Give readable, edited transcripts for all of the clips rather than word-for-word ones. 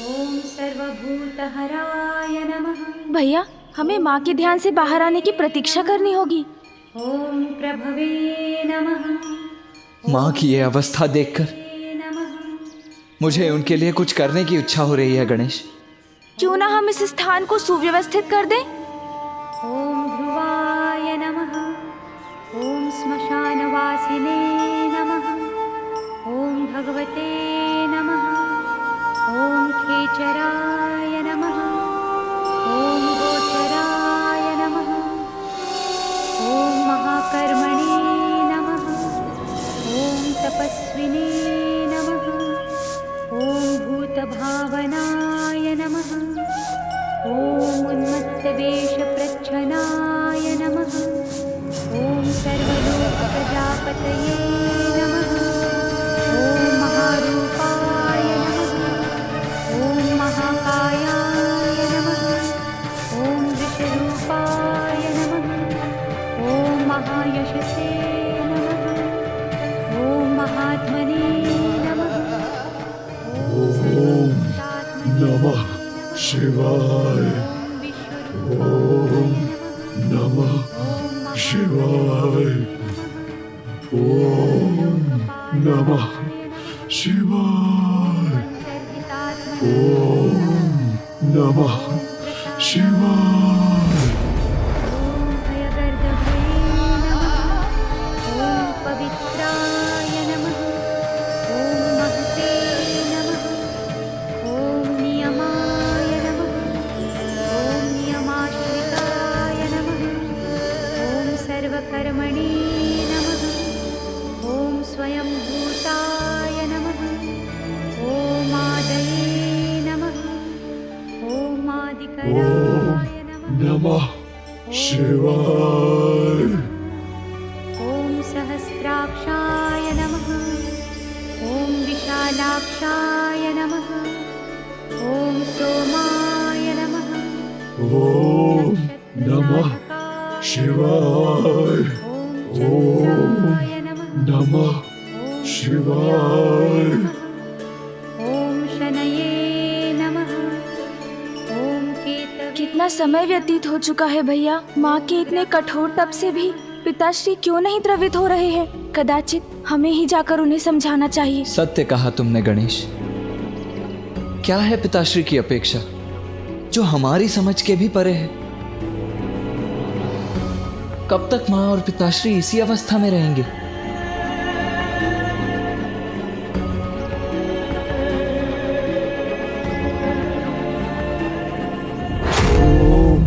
ओम सर्वभूतहराय नमः। भैया, हमें माँ के ध्यान से बाहर आने की प्रतीक्षा करनी होगी। ओम प्रभवे नमः। माँ की ये अवस्था देखकर मुझे उनके लिए कुछ करने की इच्छा हो रही है गणेश। क्यों ना हम इस स्थान को सुव्यवस्थित कर दें? ओम ध्रुवाय नमः। ओम श्मशानवासिने नमः। ओम भगवते नमः। ओम खेचराय नमः। ओम गोचराय नमः। ओम महाकर्मणे नमः। ओम तपस्विने नमः। ओम भूतभावनाय नमः। ओम उन्मत्तवेषप्रच्छनाय नमः। ओम सर्वलोकप्रजापतये नमः। ओम महारूपाय नमः। ओम महाकायाय नमः। ओम वृषरूपाय नमः। ओम महायशसे नमः। ओम महात्मने नमः। ओम नमः शिवाय। ओम नमः शिवाय। ओम नमः शिवाय। ओम नमः शिवाय। ओम भयगर्दभये नमः। ओम पवित्राय नमः। ओम महते नमः। ओम नियमाय नमः। ओम नियमाश्रिताय नमः। ओम सर्वकर्मणे नमः। ओम स्वयंभूताय नमः। ओम आदये नमः। ओम आदिकराय नमः। नमः शिवाय। ओम सहस्राक्षाय नमः। ओम विशालाक्षाय नमः। ओम सोमाय नमः। ओम नमः शिवाय। ओम चंद्राय नमः। नमः शिवाय। ओम शनये नमः। ओम केतवे। कितना समय व्यतीत हो चुका है भैया। माँ के इतने कठोर तप से भी पिताश्री क्यों नहीं द्रवित हो रहे हैं? कदाचित हमें ही जाकर उन्हें समझाना चाहिए। सत्य कहा तुमने गणेश। क्या है पिताश्री की अपेक्षा जो हमारी समझ के भी परे है? कब तक माँ और पिताश्री इसी अवस्था में रहेंगे? ओम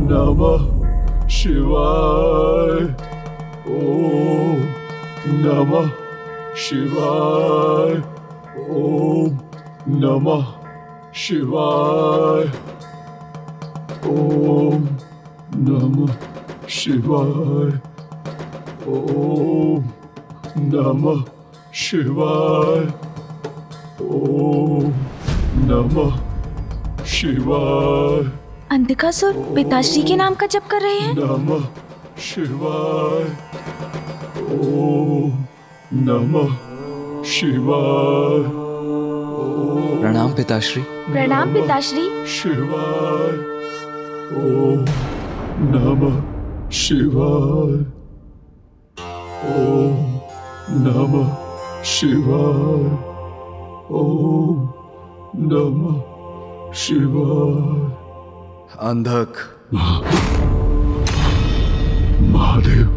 नमः शिवाय। ओम नमः शिवाय। ओम नमः शिवाय। ओम नमः शिवाय। ओम नमः शिवाय। ओम नमः शिवाय। अंधकासुर पिताश्री के नाम का जप कर रहे हैं। नमः शिवाय। ओम नमः शिवाय। प्रणाम पिताश्री। प्रणाम पिताश्री। शिवाय। ओम नमः शिवाय। ओम नमः शिवाय। ओम नमः शिवाय। अंधक, महादेव,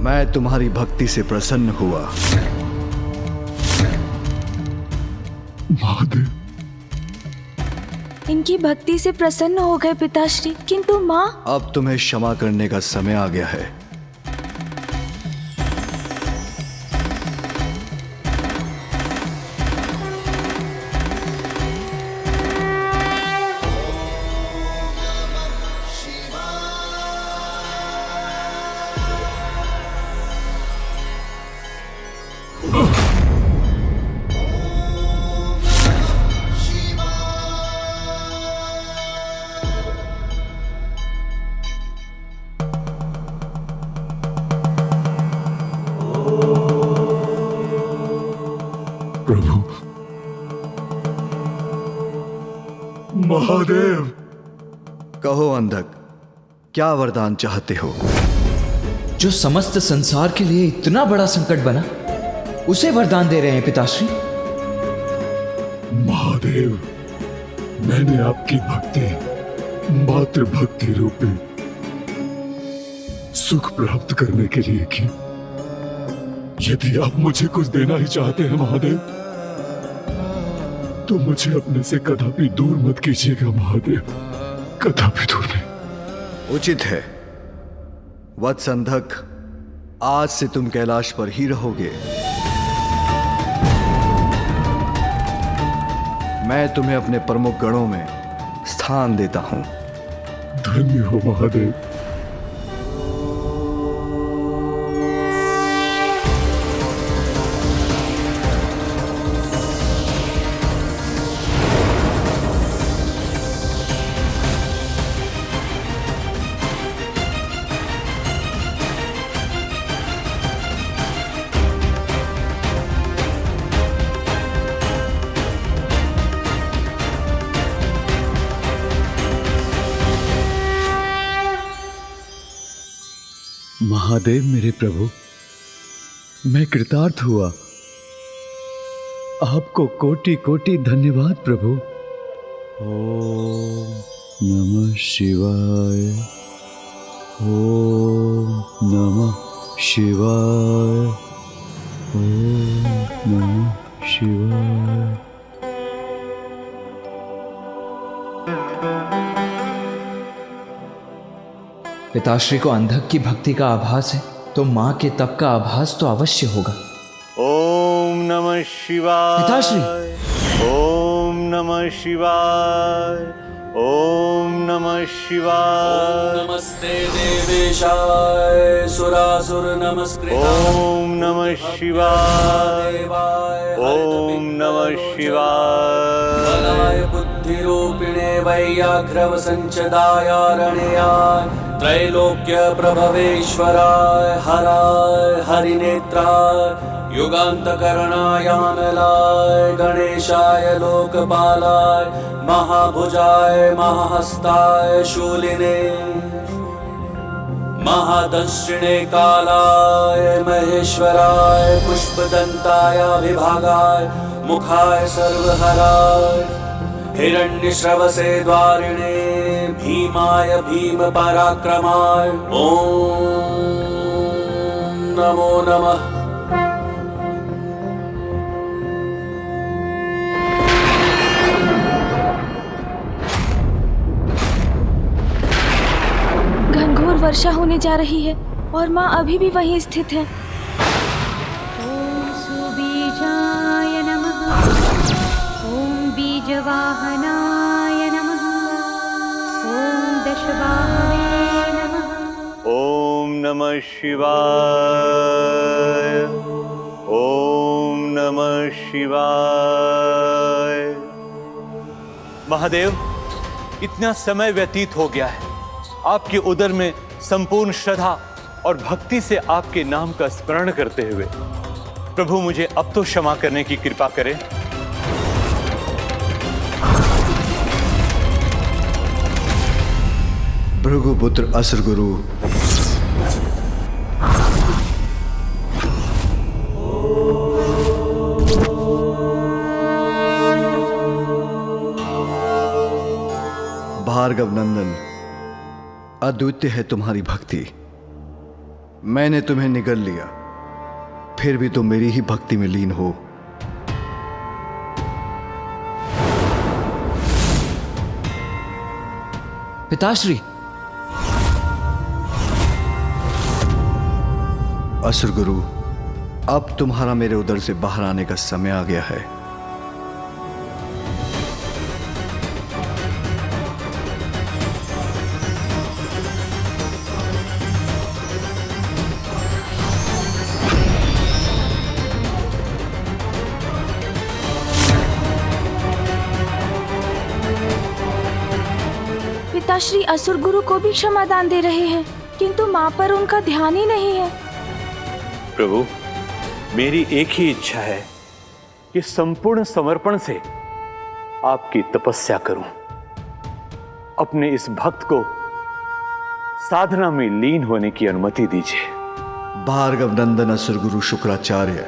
मैं तुम्हारी भक्ति से प्रसन्न हुआ। महादेव, इनकी भक्ति से प्रसन्न हो गए पिताश्री, किंतु माँ। अब तुम्हें क्षमा करने का समय आ गया है। महादेव। कहो अंधक, क्या वरदान चाहते हो? जो समस्त संसार के लिए इतना बड़ा संकट बना, उसे वरदान दे रहे हैं पिताश्री। महादेव, मैंने आपकी भक्ति मात्र भक्ति रूपी सुख प्राप्त करने के लिए की। यदि आप मुझे कुछ देना ही चाहते हैं महादेव, तो मुझे अपने से कदापि दूर मत कीजिएगा महादेव, कदापि दूर नहीं। उचित है वत्स अंधक, आज से तुम कैलाश पर ही रहोगे। मैं तुम्हें अपने प्रमुख गणों में स्थान देता हूं। धन्य हो महादेव। महादेव मेरे प्रभु, मैं कृतार्थ हुआ। आपको कोटि कोटि धन्यवाद प्रभु। ओम नमः शिवाय, ओम नमः शिवाय, ओम नमः शिवाय। पिताश्री को अंधक की भक्ति का आभास है, तो माँ के तप का आभास तो अवश्य होगा। ओम नमः शिवाय। पिताश्री। ओम नमः शिवाय। ओम नमः शिवाय। नमस्ते देवेशाय सुरासुर नमस्कृताय। ओम नमः शिवाय। ओम नमः शिवाय। बलाय बुद्धिरूपिणे वैयाघ्रव संचदाय रणयाय त्रैलोक्य प्रभवेश्वराय हराय हरिनेत्राय युगान्तकरणायानलाय गणेशाय लोकपालाय महाभुजाय महाहस्ताय शूलिने महादंशिणे कालाय महेश्वराय पुष्पदन्ताय विभागाय मुखाय सर्वहराय हिरण्यश्रवसे द्वारिणे भीमाय भीम पराक्रमाय ओम नमो नमः। घनघोर वर्षा होने जा रही है और माँ अभी भी वहीं स्थित है। ॐ सुबीजाय नमः। ॐ बीजवाहनाय नमः। ॐ दशबाहवे नमः। ओम नमः शिवाय। ओम नमः शिवाय। महादेव, इतना समय व्यतीत हो गया है, आपके उदर में संपूर्ण श्रद्धा और भक्ति से आपके नाम का स्मरण करते हुए प्रभु मुझे अब तो क्षमा करने की कृपा करें। भृगुपुत्र असुर गुरु, भार्गव नंदन, अद्वितीय है तुम्हारी भक्ति। मैंने तुम्हें निगल लिया, फिर भी तुम मेरी ही भक्ति में लीन हो। पिताश्री। असुर गुरु, अब तुम्हारा मेरे उदर से बाहर आने का समय आ गया है। पिताश्री असुर गुरु को भी क्षमादान दे रहे हैं, किंतु माँ पर उनका ध्यान ही नहीं है। प्रभु, मेरी एक ही इच्छा है कि संपूर्ण समर्पण से आपकी तपस्या करूं, अपने इस भक्त को साधना में लीन होने की अनुमति दीजिए। भार्गव नंदन असुर गुरु शुक्राचार्य,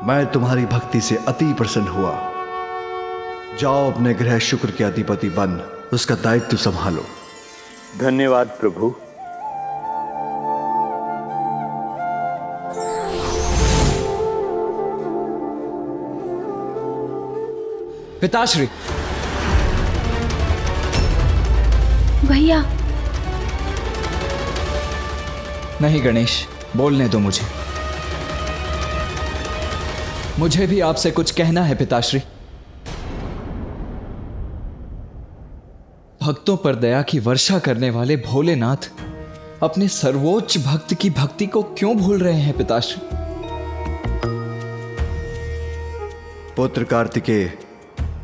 मैं तुम्हारी भक्ति से अति प्रसन्न हुआ। जाओ अपने ग्रह शुक्र के अधिपति बन उसका दायित्व संभालो। धन्यवाद प्रभु। पिताश्री। भैया। नहीं गणेश, बोलने दो मुझे। मुझे भी आपसे कुछ कहना है पिताश्री। भक्तों पर दया की वर्षा करने वाले भोलेनाथ अपने सर्वोच्च भक्त की भक्ति को क्यों भूल रहे हैं पिताश्री? पुत्र कार्तिकेय,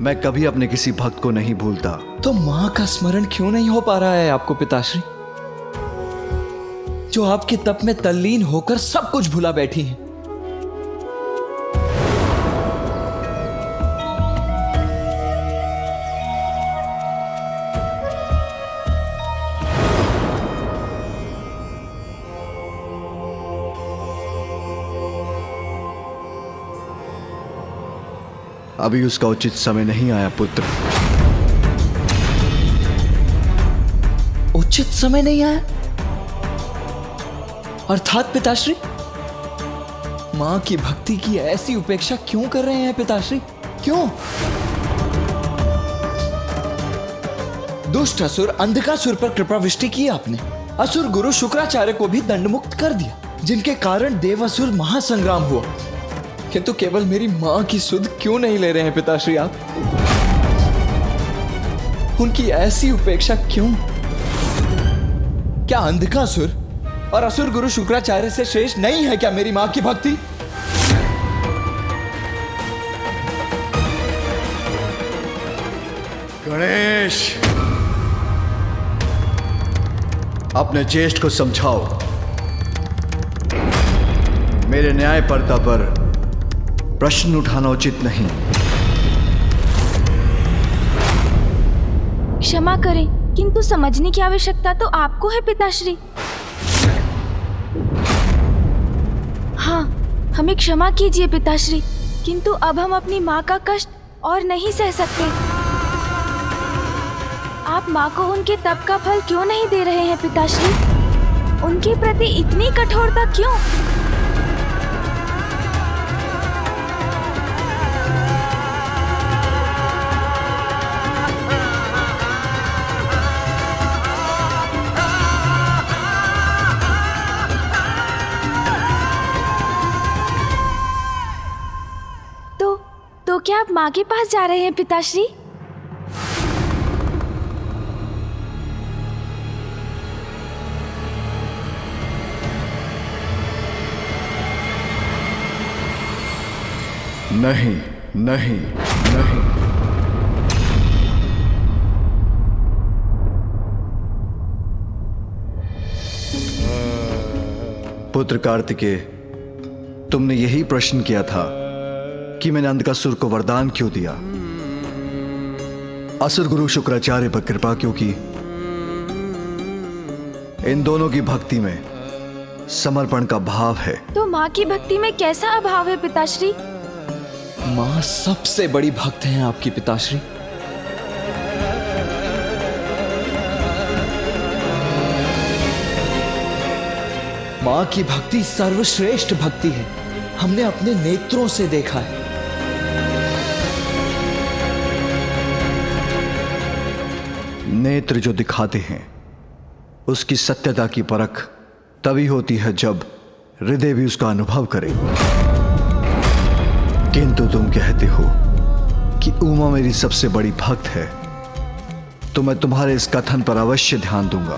मैं कभी अपने किसी भक्त को नहीं भूलता। तो मां का स्मरण क्यों नहीं हो पा रहा है आपको पिताश्री, जो आपके तप में तल्लीन होकर सब कुछ भुला बैठी हैं? अभी उसका उचित समय नहीं आया पुत्र। उचित समय नहीं आया अर्थात पिताश्री, मां की भक्ति की ऐसी उपेक्षा क्यों कर रहे हैं पिताश्री? क्यों? दुष्ट असुर अंधकासुर पर कृपा वृष्टि की आपने। असुर गुरु शुक्राचार्य को भी दंडमुक्त कर दिया, जिनके कारण देवासुर महासंग्राम हुआ। किंतु केवल मेरी मां की सुध क्यों नहीं ले रहे हैं पिताश्री आप? उनकी ऐसी उपेक्षा क्यों? क्या अंधकासुर और असुर गुरु शुक्राचार्य से श्रेष्ठ नहीं है क्या मेरी मां की भक्ति? गणेश, अपने ज्येष्ठ को समझाओ। मेरे न्यायपर्दा पर प्रश्न उठाना उचित नहीं। क्षमा करें, किंतु समझने की आवश्यकता तो आपको है पिताश्री। हाँ, हमें क्षमा कीजिए पिताश्री, किंतु अब हम अपनी माँ का कष्ट और नहीं सह सकते। आप माँ को उनके तप का फल क्यों नहीं दे रहे हैं पिताश्री? उनके प्रति इतनी कठोरता क्यों? तो क्या आप माँ के पास जा रहे हैं पिताश्री? नहीं, नहीं, नहीं। पुत्र कार्तिकेय, तुमने यही प्रश्न किया था कि मैंने अंधकासुर को वरदान क्यों दिया, असुर गुरु शुक्राचार्य पर कृपा क्यों की। इन दोनों की भक्ति में समर्पण का भाव है। तो माँ की भक्ति में कैसा अभाव है पिताश्री? मां सबसे बड़ी भक्त हैं आपकी पिताश्री। मां की भक्ति सर्वश्रेष्ठ भक्ति है, हमने अपने नेत्रों से देखा है। नेत्र जो दिखाते हैं उसकी सत्यता की परख तभी होती है जब हृदय भी उसका अनुभव करे। किंतु तुम कहते हो कि उमा मेरी सबसे बड़ी भक्त है, तो मैं तुम्हारे इस कथन पर अवश्य ध्यान दूंगा।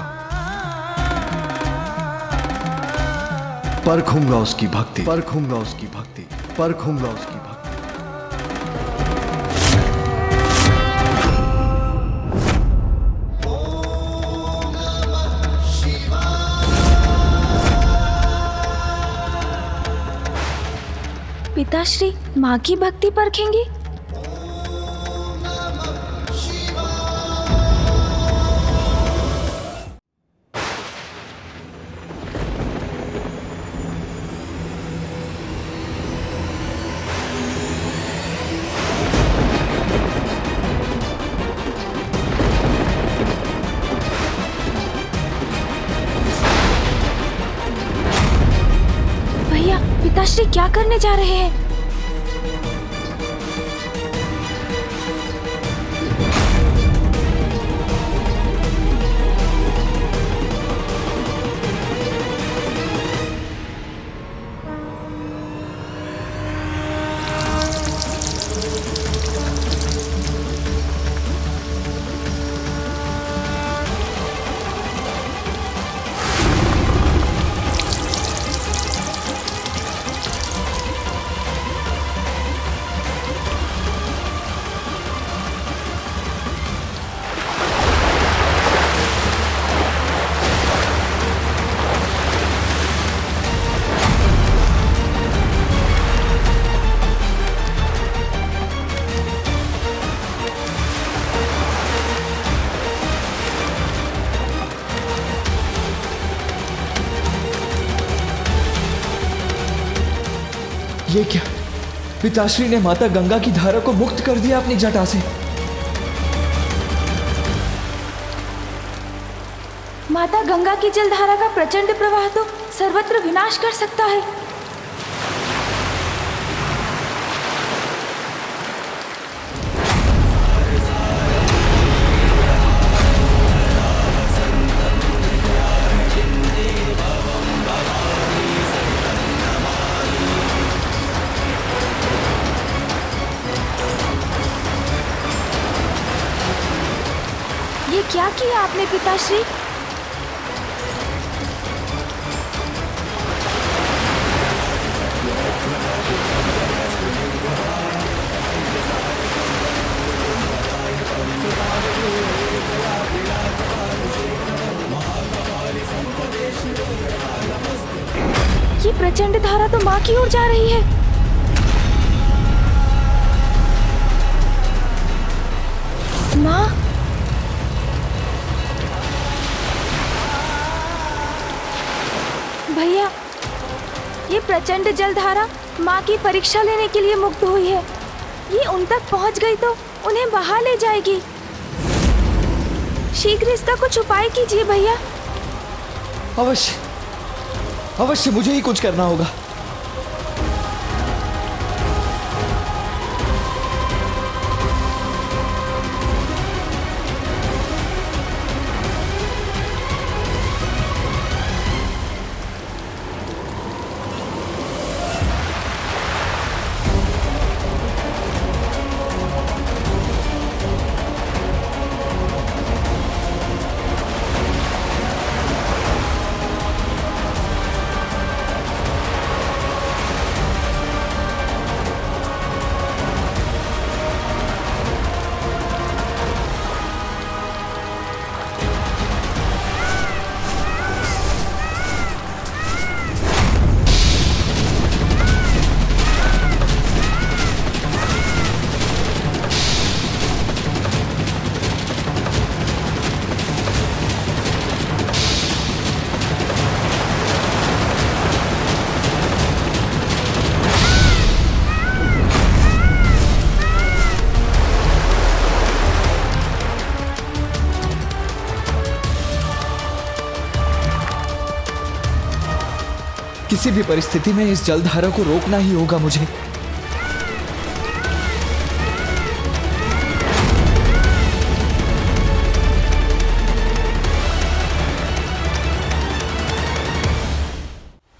परखूंगा उसकी भक्ति, परखूंगा उसकी भक्ति, परखूंगा उसकी भक्ति। पिताश्री माँ की भक्ति परखेंगे? क्या करने जा रहे हैं? ये क्या? पिताश्री ने माता गंगा की धारा को मुक्त कर दिया अपनी जटा से। माता गंगा की जलधारा का प्रचंड प्रवाह तो सर्वत्र विनाश कर सकता है। ये क्या किया आपने पिताश्री? ये प्रचंड धारा तो माँ की ओर जा रही है। माँ, भैया, ये प्रचंड जलधारा माँ की परीक्षा लेने के लिए मुक्त हुई है। ये उन तक पहुँच गई तो उन्हें बहा ले जाएगी। शीघ्र इसका कुछ उपाय कीजिए भैया। अवश्य, अवश्य मुझे ही कुछ करना होगा। किसी भी परिस्थिति में इस जलधारा को रोकना ही होगा मुझे।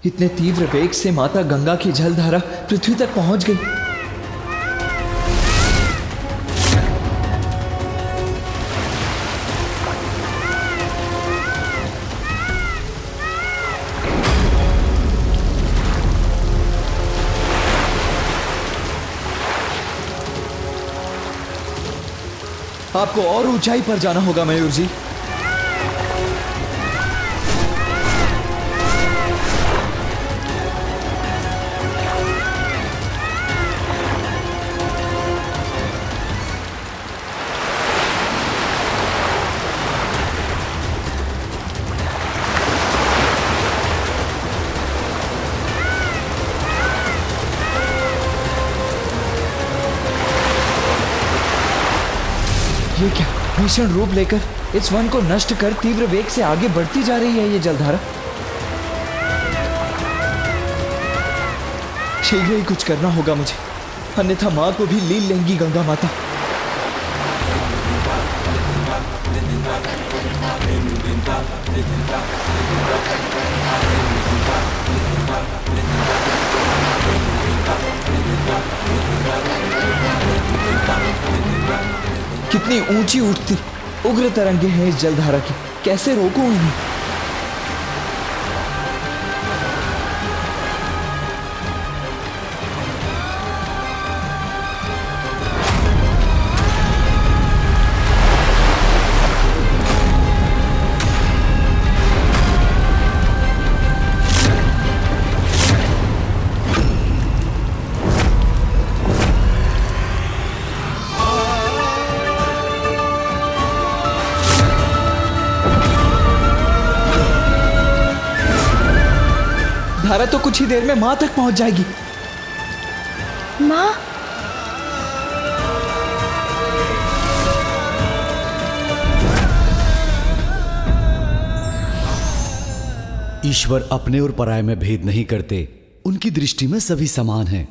इतने तीव्र वेग से माता गंगा की जलधारा पृथ्वी तक पहुंच गई। आपको और ऊंचाई पर जाना होगा मयूर जी। ये क्या भीषण रूप लेकर इस वन को नष्ट कर तीव्र वेग से आगे बढ़ती जा रही है ये जलधारा। शीघ्र ही कुछ करना होगा मुझे, अन्यथा माँ को भी लील लेंगी गंगा माता। कितनी ऊंची उठती उग्र तरंगे हैं इस जलधारा की, कैसे रोकूं इन्हें? धारा तो कुछ ही देर में मां तक पहुंच जाएगी। माँ, ईश्वर अपने और पराये में भेद नहीं करते, उनकी दृष्टि में सभी समान हैं।